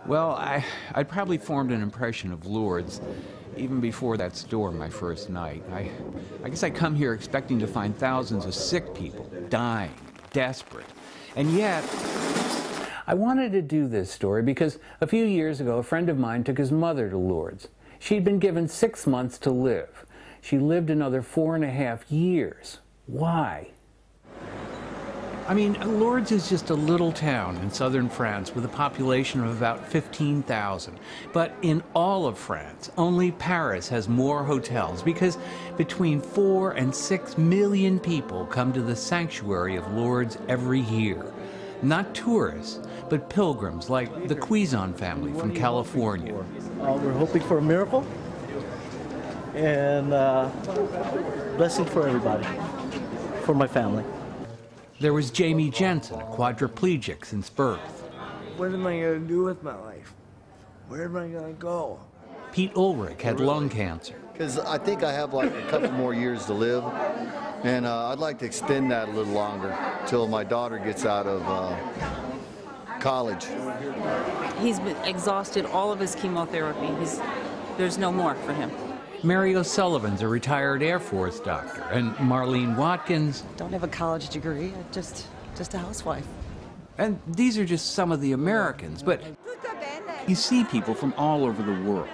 Well, I'd probably formed an impression of Lourdes even before that store my first night. I guess I come here expecting to find thousands of sick people, dying, desperate. And yet, I wanted to do this story because a few years ago, a friend of mine took his mother to Lourdes. She'd been given 6 months to live. She lived another 4.5 years. Why? I mean, Lourdes is just a little town in southern France with a population of about 15,000. But in all of France, only Paris has more hotels because between 4 and 6 million people come to the sanctuary of Lourdes every year. Not tourists, but pilgrims like the Cuisin family from California. We're hoping for a miracle and blessing for everybody, for my family. There was Jamie Jensen, a quadriplegic since birth. What am I going to do with my life? Where am I going to go? Pete Ulrich had lung cancer. Because I think I have like a couple more years to live, and I'd like to extend that a little longer till my daughter gets out of college. He's been exhausted all of his chemotherapy. There's no more for him. Mary O'Sullivan's a retired Air Force doctor, and Marlene Watkins... Don't have a college degree, just a housewife. And these are just some of the Americans, but you see people from all over the world.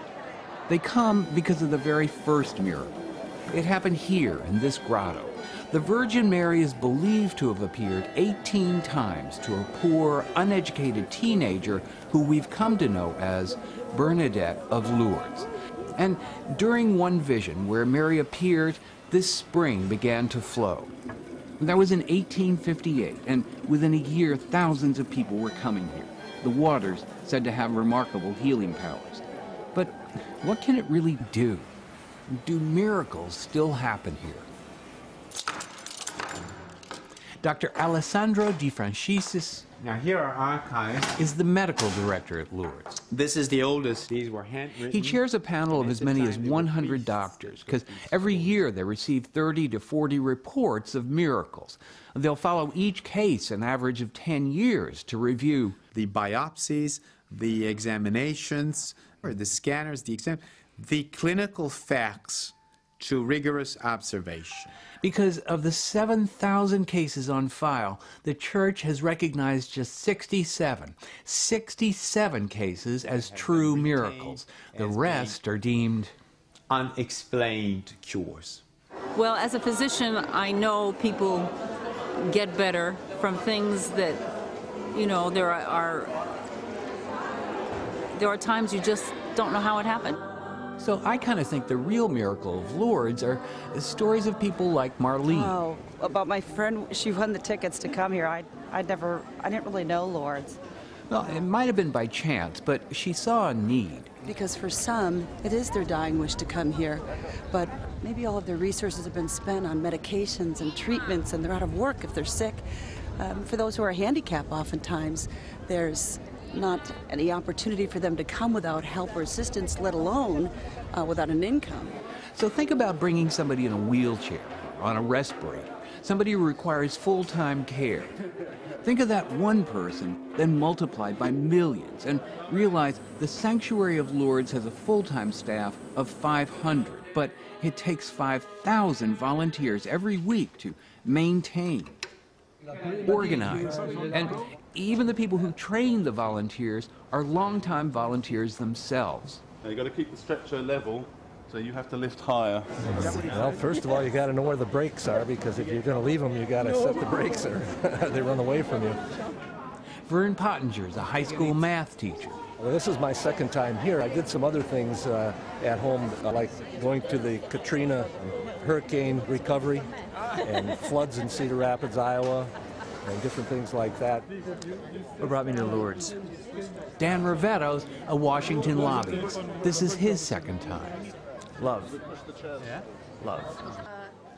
They come because of the very first miracle. It happened here in this grotto. The Virgin Mary is believed to have appeared 18 times to a poor, uneducated teenager who we've come to know as Bernadette of Lourdes. And during one vision where Mary appeared, this spring began to flow. That was in 1858, and within a year, thousands of people were coming here. The water's said to have remarkable healing powers. But what can it really do? Do miracles still happen here? Dr. Alessandro Di Francis Now here are archives. Is the medical director at Lourdes. This is the oldest. These were handwritten. He chairs a panel of as many as 100 doctors, because every year they receive 30 to 40 reports of miracles. They'll follow each case an average of 10 years to review the biopsies, the examinations, or the scanners, the clinical facts to rigorous observation. Because of the 7,000 cases on file, the Church has recognized just 67 cases as true miracles. The rest are deemed unexplained cures. Well, as a physician, I know people get better from things that, you know, there are times you just don't know how it happened. So I kind of think the real miracle of Lourdes are stories of people like Marlene. Oh, about my friend, she won the tickets to come here. I didn't really know Lourdes. Well, it might have been by chance, but she saw a need. Because for some, it is their dying wish to come here. But maybe all of their resources have been spent on medications and treatments, and they're out of work if they're sick. For those who are handicapped, oftentimes, there's not any opportunity for them to come without help or assistance, let alone without an income. So think about bringing somebody in a wheelchair, on a respirator, somebody who requires full-time care. Think of that one person, then multiplied by millions, and realize the Sanctuary of Lourdes has a full-time staff of 500, but it takes 5,000 volunteers every week to maintain, organize, and even the people who train the volunteers are longtime volunteers themselves. Now you've got to keep the stretcher level, so you have to lift higher. Well, first of all, you got to know where the brakes are, because if you're going to leave them, you got to set the brakes, or they run away from you. Vern Pottinger is a high school math teacher. Well, this is my second time here. I did some other things at home, like going to the Katrina hurricane recovery and floods in Cedar Rapids, Iowa, and different things like that. What brought me to Lourdes? Dan Rivetto's a Washington lobbyist. This is his second time. Love. Yeah? Love.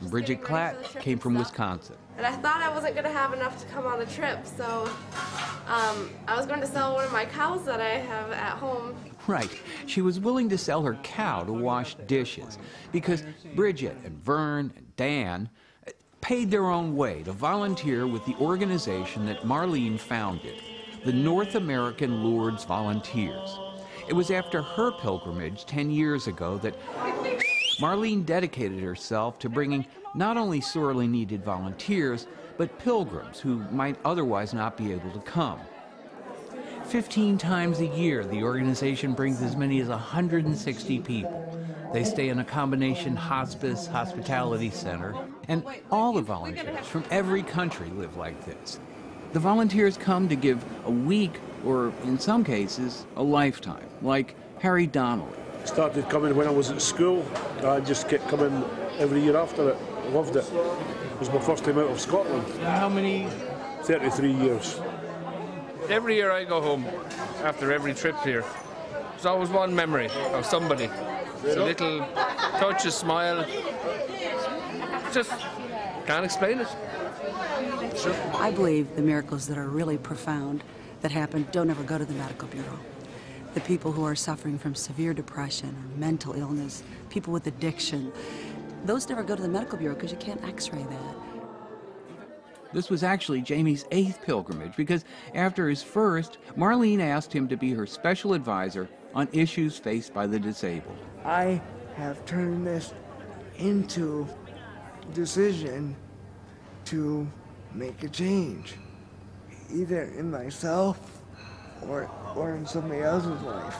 Bridget Klatt came from Wisconsin. And I thought I wasn't going to have enough to come on the trip, so I was going to sell one of my cows that I have at home. Right. She was willing to sell her cow to wash dishes because Bridget and Vern and Dan paid their own way to volunteer with the organization that Marlene founded, the North American Lourdes Volunteers. It was after her pilgrimage 10 years ago that Marlene dedicated herself to bringing not only sorely needed volunteers, but pilgrims who might otherwise not be able to come. 15 times a year, the organization brings as many as 160 people. They stay in a combination hospice, hospitality center, and all the volunteers from every country live like this. The volunteers come to give a week, or in some cases, a lifetime, like Harry Donnelly. Started coming when I was at school. I just kept coming every year after it. I loved it. It was my first time out of Scotland. How many? 33 years. Every year I go home after every trip here. There's always one memory of somebody. It's a little touch, a smile. Just can't explain it. I believe the miracles that are really profound that happen don't ever go to the medical bureau. The people who are suffering from severe depression or mental illness, people with addiction, those never go to the medical bureau because you can't x-ray that. This was actually Jamie's 8th pilgrimage because after his first, Marlene asked him to be her special advisor on issues faced by the disabled. I have turned this into a decision to make a change, either in myself or in somebody else's life.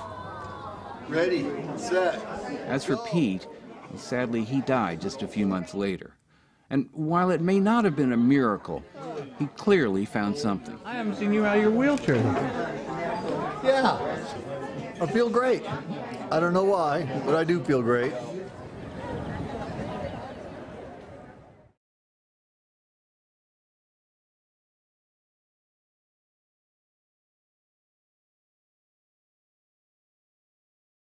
Ready, set. As for Pete, sadly he died just a few months later. And while it may not have been a miracle, he clearly found something. I haven't seen you out of your wheelchair. Yeah, I feel great. I don't know why, but I do feel great.